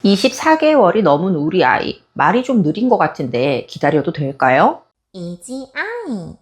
24개월이 넘은 우리 아이, 말이 좀 느린 것 같은데 기다려도 될까요? 이지 아이.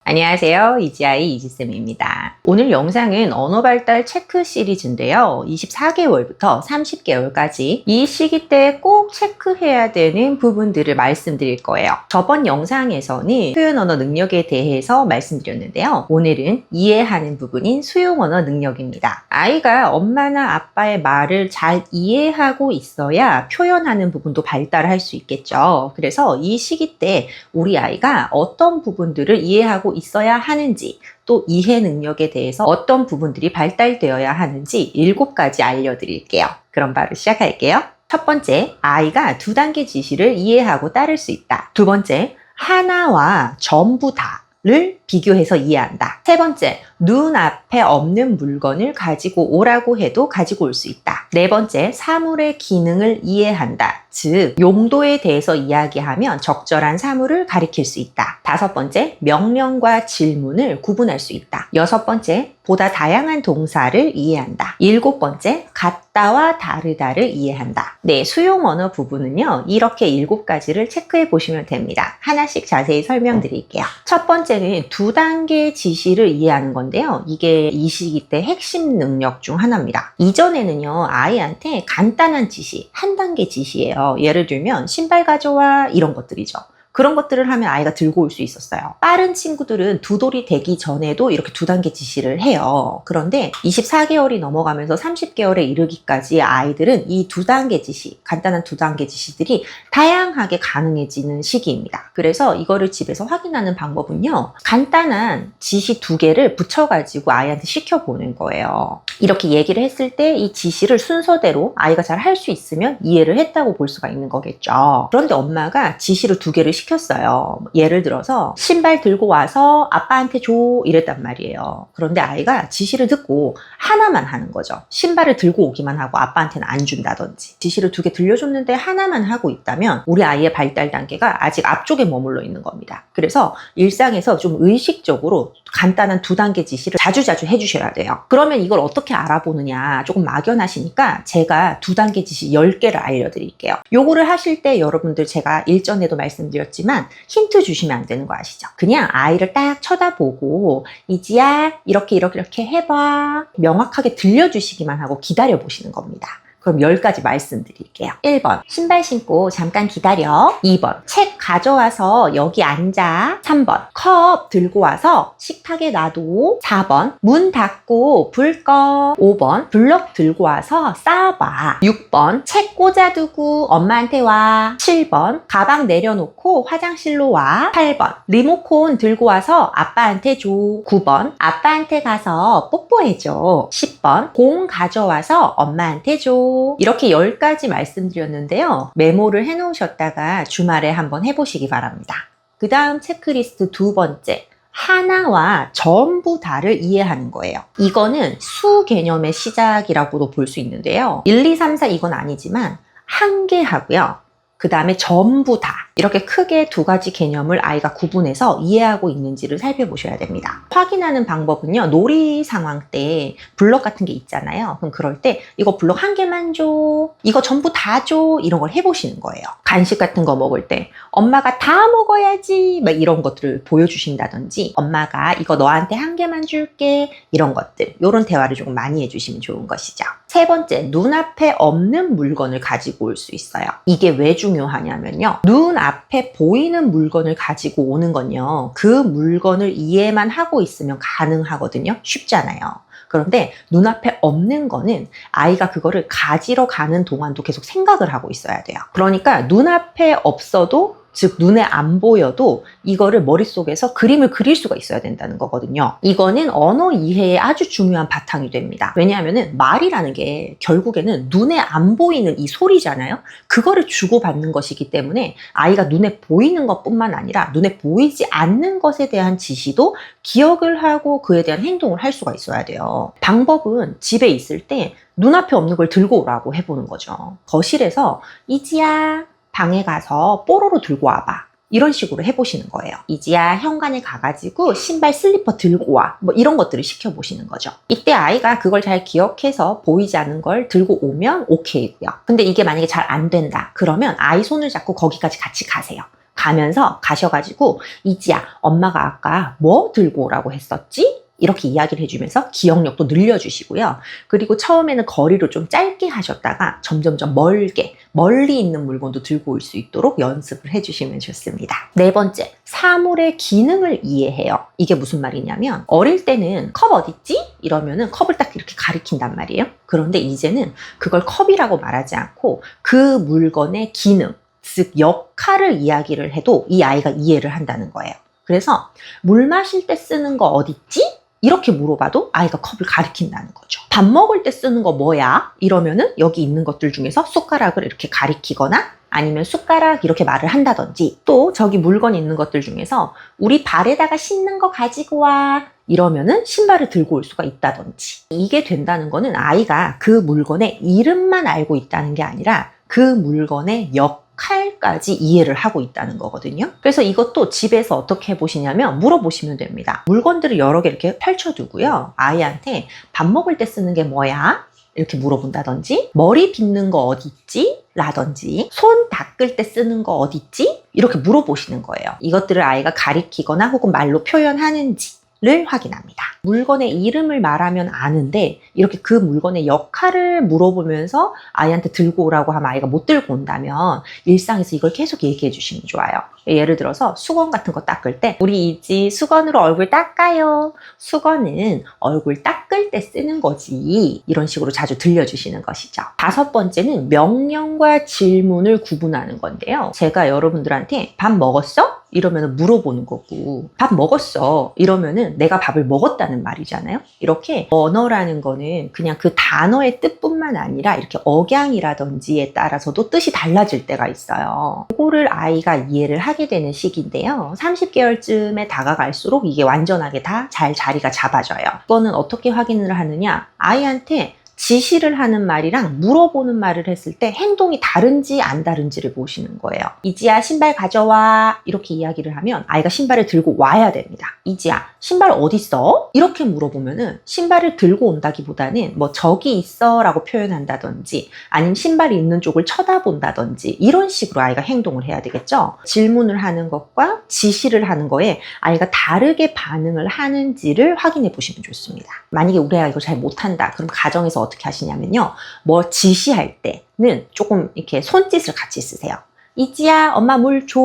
안녕하세요. 이지아이 이지쌤입니다. 오늘 영상은 언어 발달 체크 시리즈인데요. 24개월부터 30개월까지 이 시기 때 꼭 체크해야 되는 부분들을 말씀드릴 거예요. 저번 영상에서는 표현 언어 능력에 대해서 말씀드렸는데요. 오늘은 이해하는 부분인 수용 언어 능력입니다. 아이가 엄마나 아빠의 말을 잘 이해하고 있어야 표현하는 부분도 발달할 수 있겠죠. 그래서 이 시기 때 우리 아이가 어떤 부분들을 이해하고 있어야 하는지, 또 이해 능력에 대해서 어떤 부분들이 발달되어야 하는지 7가지 알려드릴게요. 그럼 바로 시작할게요. 첫 번째, 아이가 2단계 지시를 이해하고 따를 수 있다. 두 번째, 하나와 전부 다를 비교해서 이해한다. 세 번째, 눈앞에 없는 물건을 가지고 오라고 해도 가지고 올 수 있다. 네 번째, 사물의 기능을 이해한다. 즉, 용도에 대해서 이야기하면 적절한 사물을 가리킬 수 있다. 다섯 번째, 명령과 질문을 구분할 수 있다. 여섯 번째, 보다 다양한 동사를 이해한다. 일곱 번째, 같다와 다르다를 이해한다. 네, 수용 언어 부분은요, 이렇게 7가지를 체크해 보시면 됩니다. 하나씩 자세히 설명드릴게요. 첫 번째는 2단계 지시를 이해하는 건데요. 이게 이 시기 때 핵심 능력 중 하나입니다. 이전에는요, 아이한테 간단한 지시, 한 단계 지시예요. 예를 들면 신발 가져와, 이런 것들이죠. 그런 것들을 하면 아이가 들고 올 수 있었어요. 빠른 친구들은 두 돌이 되기 전에도 이렇게 2단계 지시를 해요. 그런데 24개월이 넘어가면서 30개월에 이르기까지 아이들은 이 2단계 지시, 간단한 2단계 지시들이 다양하게 가능해지는 시기입니다. 그래서 이거를 집에서 확인하는 방법은요, 간단한 지시 2개를 붙여가지고 아이한테 시켜보는 거예요. 이렇게 얘기를 했을 때 이 지시를 순서대로 아이가 잘 할 수 있으면 이해를 했다고 볼 수가 있는 거겠죠. 그런데 엄마가 지시를 2개를 시켰어요. 예를 들어서 신발 들고 와서 아빠한테 줘, 이랬단 말이에요. 그런데 아이가 지시를 듣고 하나만 하는 거죠. 신발을 들고 오기만 하고 아빠한테는 안 준다든지. 지시를 2개 들려줬는데 하나만 하고 있다면 우리 아이의 발달 단계가 아직 앞쪽에 머물러 있는 겁니다. 그래서 일상에서 좀 의식적으로 간단한 2단계 지시를 자주자주 해주셔야 돼요. 그러면 이걸 어떻게 알아보느냐, 조금 막연하시니까 제가 2단계 지시 10개를 알려드릴게요. 요거를 하실 때 여러분들 제가 일전에도 말씀드렸지만 힌트 주시면 안 되는 거 아시죠? 그냥 아이를 딱 쳐다보고 이지야 이렇게 해봐, 명확하게 들려주시기만 하고 기다려 보시는 겁니다. 그럼 10가지 말씀드릴게요. 1번, 신발 신고 잠깐 기다려. 2번, 책 가져와서 여기 앉아. 3번, 컵 들고 와서 식탁에 놔둬. 4번, 문 닫고 불 꺼. 5번, 블럭 들고 와서 쌓아봐. 6번, 책 꽂아두고 엄마한테 와. 7번, 가방 내려놓고 화장실로 와. 8번, 리모컨 들고 와서 아빠한테 줘. 9번, 아빠한테 가서 뽀뽀해줘. 10번, 공 가져와서 엄마한테 줘. 이렇게 10가지 말씀드렸는데요. 메모를 해놓으셨다가 주말에 한번 해보시기 바랍니다. 그 다음 체크리스트 2번째, 하나와 전부 다를 이해하는 거예요. 이거는 수 개념의 시작이라고도 볼 수 있는데요. 1, 2, 3, 4 이건 아니지만 한 개 하고요. 그 다음에 전부 다, 이렇게 크게 2가지 개념을 아이가 구분해서 이해하고 있는지를 살펴보셔야 됩니다. 확인하는 방법은요, 놀이 상황 때 블럭 같은 게 있잖아요. 그럼 그럴 때 이거 블럭 한 개만 줘, 이거 전부 다 줘, 이런 걸 해보시는 거예요. 간식 같은 거 먹을 때 엄마가 다 먹어야지, 막 이런 것들을 보여주신다든지, 엄마가 이거 너한테 한 개만 줄게, 이런 것들, 이런 대화를 조금 많이 해주시면 좋은 것이죠. 세 번째, 눈앞에 없는 물건을 가지고 올 수 있어요. 이게 왜 중요하냐면요, 눈앞에 보이는 물건을 가지고 오는 건요, 그 물건을 이해만 하고 있으면 가능하거든요. 쉽잖아요. 그런데 눈앞에 없는 거는 아이가 그거를 가지러 가는 동안도 계속 생각을 하고 있어야 돼요. 그러니까 눈앞에 없어도, 즉 눈에 안 보여도 이거를 머릿속에서 그림을 그릴 수가 있어야 된다는 거거든요. 이거는 언어 이해에 아주 중요한 바탕이 됩니다. 왜냐하면 말이라는 게 결국에는 눈에 안 보이는 이 소리잖아요. 그거를 주고받는 것이기 때문에 아이가 눈에 보이는 것뿐만 아니라 눈에 보이지 않는 것에 대한 지시도 기억을 하고 그에 대한 행동을 할 수가 있어야 돼요. 방법은 집에 있을 때 눈앞에 없는 걸 들고 오라고 해보는 거죠. 거실에서 이지야 방에 가서 뽀로로 들고 와봐. 이런 식으로 해보시는 거예요. 이지야, 현관에 가가지고 신발 슬리퍼 들고 와. 뭐 이런 것들을 시켜보시는 거죠. 이때 아이가 그걸 잘 기억해서 보이지 않는 걸 들고 오면 오케이고요. 근데 이게 만약에 잘 안 된다. 그러면 아이 손을 잡고 거기까지 같이 가세요. 가면서 가셔가지고 이지야, 엄마가 아까 뭐 들고 오라고 했었지? 이렇게 이야기를 해주면서 기억력도 늘려주시고요. 그리고 처음에는 거리를 좀 짧게 하셨다가 점점점 멀리 있는 물건도 들고 올 수 있도록 연습을 해주시면 좋습니다. 네 번째, 사물의 기능을 이해해요. 이게 무슨 말이냐면 어릴 때는 컵 어딨지? 이러면은 컵을 딱 이렇게 가리킨단 말이에요. 그런데 이제는 그걸 컵이라고 말하지 않고 그 물건의 기능, 즉 역할을 이야기를 해도 이 아이가 이해를 한다는 거예요. 그래서 물 마실 때 쓰는 거 어딨지? 이렇게 물어봐도 아이가 컵을 가리킨다는 거죠. 밥 먹을 때 쓰는 거 뭐야? 이러면은 여기 있는 것들 중에서 숟가락을 이렇게 가리키거나 아니면 숟가락 이렇게 말을 한다든지, 또 저기 물건 있는 것들 중에서 우리 발에다가 신는 거 가지고 와. 이러면은 신발을 들고 올 수가 있다든지. 이게 된다는 거는 아이가 그 물건의 이름만 알고 있다는 게 아니라 그 물건의 역할까지 이해를 하고 있다는 거거든요. 그래서 이것도 집에서 어떻게 해보시냐면 물어보시면 됩니다. 물건들을 여러 개 이렇게 펼쳐두고요. 아이한테 밥 먹을 때 쓰는 게 뭐야? 이렇게 물어본다든지, 머리 빗는 거 어디 있지? 라든지, 손 닦을 때 쓰는 거 어디 있지? 이렇게 물어보시는 거예요. 이것들을 아이가 가리키거나 혹은 말로 표현하는지 를 확인합니다. 물건의 이름을 말하면 아는데 이렇게 그 물건의 역할을 물어보면서 아이한테 들고 오라고 하면 아이가 못 들고 온다면 일상에서 이걸 계속 얘기해 주시면 좋아요. 예를 들어서 수건 같은 거 닦을 때 우리 이지 수건으로 얼굴 닦아요. 수건은 얼굴 닦을 때 쓰는 거지. 이런 식으로 자주 들려주시는 것이죠. 다섯 번째는 명령과 질문을 구분하는 건데요. 제가 여러분들한테 밥 먹었어? 이러면 물어보는 거고, 밥 먹었어 이러면은 내가 밥을 먹었다는 말이잖아요. 이렇게 언어라는 거는 그냥 그 단어의 뜻뿐만 아니라 이렇게 억양이라든지에 따라서도 뜻이 달라질 때가 있어요. 그거를 아이가 이해를 하게 되는 시기인데요. 30개월쯤에 다가갈수록 이게 완전하게 다 잘 자리가 잡아져요. 이거는 어떻게 확인을 하느냐, 아이한테 지시를 하는 말이랑 물어보는 말을 했을 때 행동이 다른지 안 다른지를 보시는 거예요. 이지야, 신발 가져와. 이렇게 이야기를 하면 아이가 신발을 들고 와야 됩니다. 이지야, 신발 어딨어? 이렇게 물어보면은 신발을 들고 온다기보다는 뭐 저기 있어 라고 표현한다든지 아니면 신발이 있는 쪽을 쳐다본다든지 이런 식으로 아이가 행동을 해야 되겠죠. 질문을 하는 것과 지시를 하는 거에 아이가 다르게 반응을 하는지를 확인해 보시면 좋습니다. 만약에 우리 아이가 이걸 잘 못한다. 그럼 가정에서 어떻게 하시냐면요. 뭐 지시할 때는 조금 이렇게 손짓을 같이 쓰세요. 이지야, 엄마 물 줘.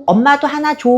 엄마도 하나 줘.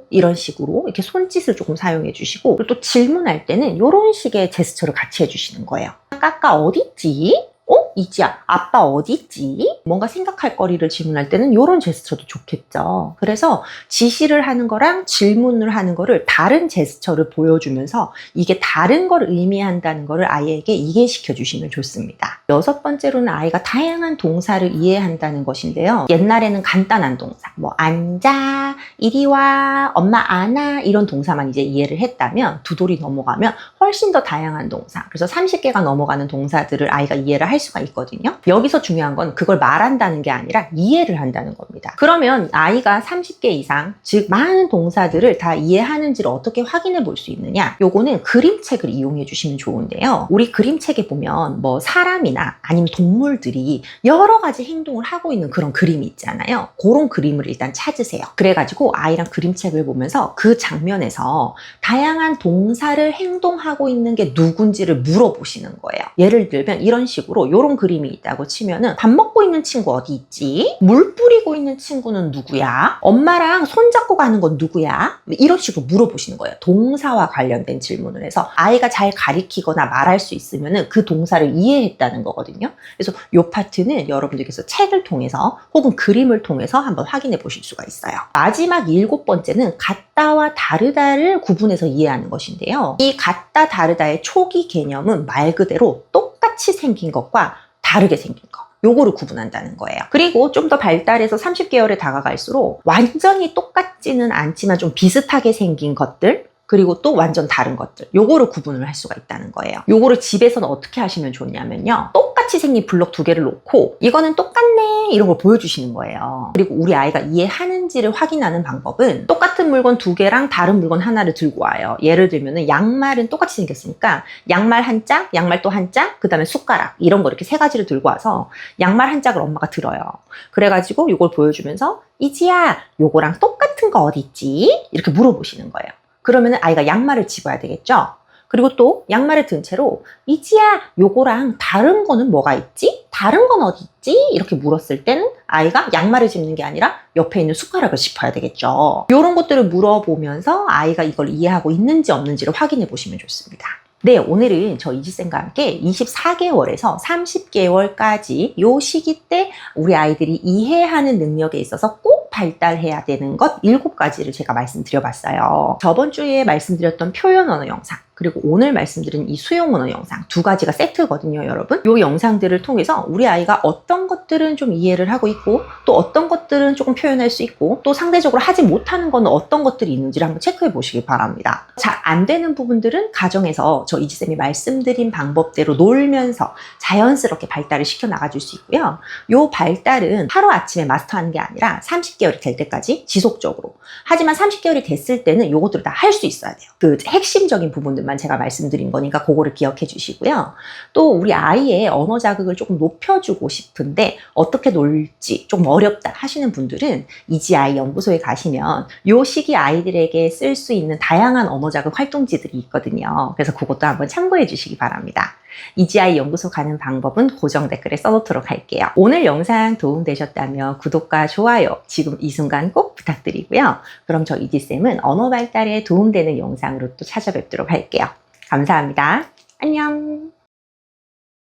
이런 식으로 이렇게 손짓을 조금 사용해 주시고, 그리고 또 질문할 때는 이런 식의 제스처를 같이 해주시는 거예요. 까까 어딨지? 이지야, 아빠 어딨지? 뭔가 생각할 거리를 질문할 때는 이런 제스처도 좋겠죠. 그래서 지시를 하는 거랑 질문을 하는 거를 다른 제스처를 보여주면서 이게 다른 걸 의미한다는 거를 아이에게 이해시켜 주시면 좋습니다. 여섯 번째로는 아이가 다양한 동사를 이해한다는 것인데요. 옛날에는 간단한 동사, 뭐 앉아, 이리 와, 엄마 안아 이런 동사만 이제 이해를 했다면 두 돌이 넘어가면 훨씬 더 다양한 동사, 그래서 30개가 넘어가는 동사들을 아이가 이해를 할 수가 있거든요. 여기서 중요한 건 그걸 말한다는 게 아니라 이해를 한다는 겁니다. 그러면 아이가 30개 이상, 즉 많은 동사들을 다 이해하는지를 어떻게 확인해 볼 수 있느냐? 요거는 그림책을 이용해 주시면 좋은데요. 우리 그림책에 보면 뭐 사람이나 아니면 동물들이 여러 가지 행동을 하고 있는 그런 그림이 있잖아요. 그런 그림을 일단 찾으세요. 그래가지고 아이랑 그림책을 보면서 그 장면에서 다양한 동사를 행동하고 있는 게 누군지를 물어보시는 거예요. 예를 들면 이런 식으로 요런 그림이 있다고 치면은 밥 먹고 있는 친구 어디 있지? 물 뿌리고 있는 친구는 누구야? 엄마랑 손 잡고 가는 건 누구야? 이런 식으로 물어보시는 거예요. 동사와 관련된 질문을 해서 아이가 잘 가리키거나 말할 수 있으면은 그 동사를 이해했다는 거거든요. 그래서 이 파트는 여러분들께서 책을 통해서 혹은 그림을 통해서 한번 확인해 보실 수가 있어요. 마지막 7번째는 같다와 다르다를 구분해서 이해하는 것인데요. 이 같다 다르다의 초기 개념은 말 그대로 똑같이 생긴 것과 다르게 생긴 거, 요거를 구분한다는 거예요. 그리고 좀 더 발달해서 30개월에 다가갈수록 완전히 똑같지는 않지만 좀 비슷하게 생긴 것들, 그리고 또 완전 다른 것들, 요거를 구분을 할 수가 있다는 거예요. 요거를 집에서는 어떻게 하시면 좋냐면요, 똑같이 똑같이 생긴 블록 두 개를 놓고 이거는 똑같네 이런 걸 보여주시는 거예요. 그리고 우리 아이가 이해하는지를 확인하는 방법은 똑같은 물건 두 개랑 다른 물건 하나를 들고 와요. 예를 들면 양말은 똑같이 생겼으니까 양말 한 짝, 양말 또 한 짝, 그 다음에 숟가락 이런 거 이렇게 세 가지를 들고 와서 양말 한 짝을 엄마가 들어요. 그래가지고 이걸 보여주면서 이지야 요거랑 똑같은 거 어디 있지? 이렇게 물어보시는 거예요. 그러면 아이가 양말을 집어야 되겠죠? 그리고 또 양말을 든 채로 이지야 요거랑 다른 거는 뭐가 있지? 다른 건 어디 있지? 이렇게 물었을 때는 아이가 양말을 짚는 게 아니라 옆에 있는 숟가락을 짚어야 되겠죠. 이런 것들을 물어보면서 아이가 이걸 이해하고 있는지 없는지를 확인해 보시면 좋습니다. 네, 오늘은 저 이지쌤과 함께 24개월에서 30개월까지 요 시기 때 우리 아이들이 이해하는 능력에 있어서 꼭 발달해야 되는 것 7가지를 제가 말씀드려봤어요. 저번 주에 말씀드렸던 표현 언어 영상, 그리고 오늘 말씀드린 이 수용 언어 영상 2가지가 세트거든요, 여러분. 이 영상들을 통해서 우리 아이가 어떤 것들은 좀 이해를 하고 있고 또 어떤 것들은 조금 표현할 수 있고 또 상대적으로 하지 못하는 거는 어떤 것들이 있는지를 한번 체크해 보시기 바랍니다. 잘 안 되는 부분들은 가정에서 저 이지쌤이 말씀드린 방법대로 놀면서 자연스럽게 발달을 시켜 나가줄 수 있고요. 이 발달은 하루아침에 마스터하는 게 아니라 30개월이 될 때까지 지속적으로. 하지만 30개월이 됐을 때는 이것들을 다 할 수 있어야 돼요. 그 핵심적인 부분들만 제가 말씀드린 거니까 그거를 기억해 주시고요. 또 우리 아이의 언어 자극을 조금 높여주고 싶은데 어떻게 놀지 좀 어렵다 하시는 분들은 이지아이 연구소에 가시면 이 시기 아이들에게 쓸 수 있는 다양한 언어 자극 활동지들이 있거든요. 그래서 그것도 한번 참고해 주시기 바랍니다. 이지아이 연구소 가는 방법은 고정 댓글에 써놓도록 할게요. 오늘 영상 도움되셨다면 구독과 좋아요 지금 이 순간 꼭 부탁드리고요. 그럼 저 이지쌤은 언어 발달에 도움되는 영상으로 또 찾아뵙도록 할게요. 감사합니다. 안녕.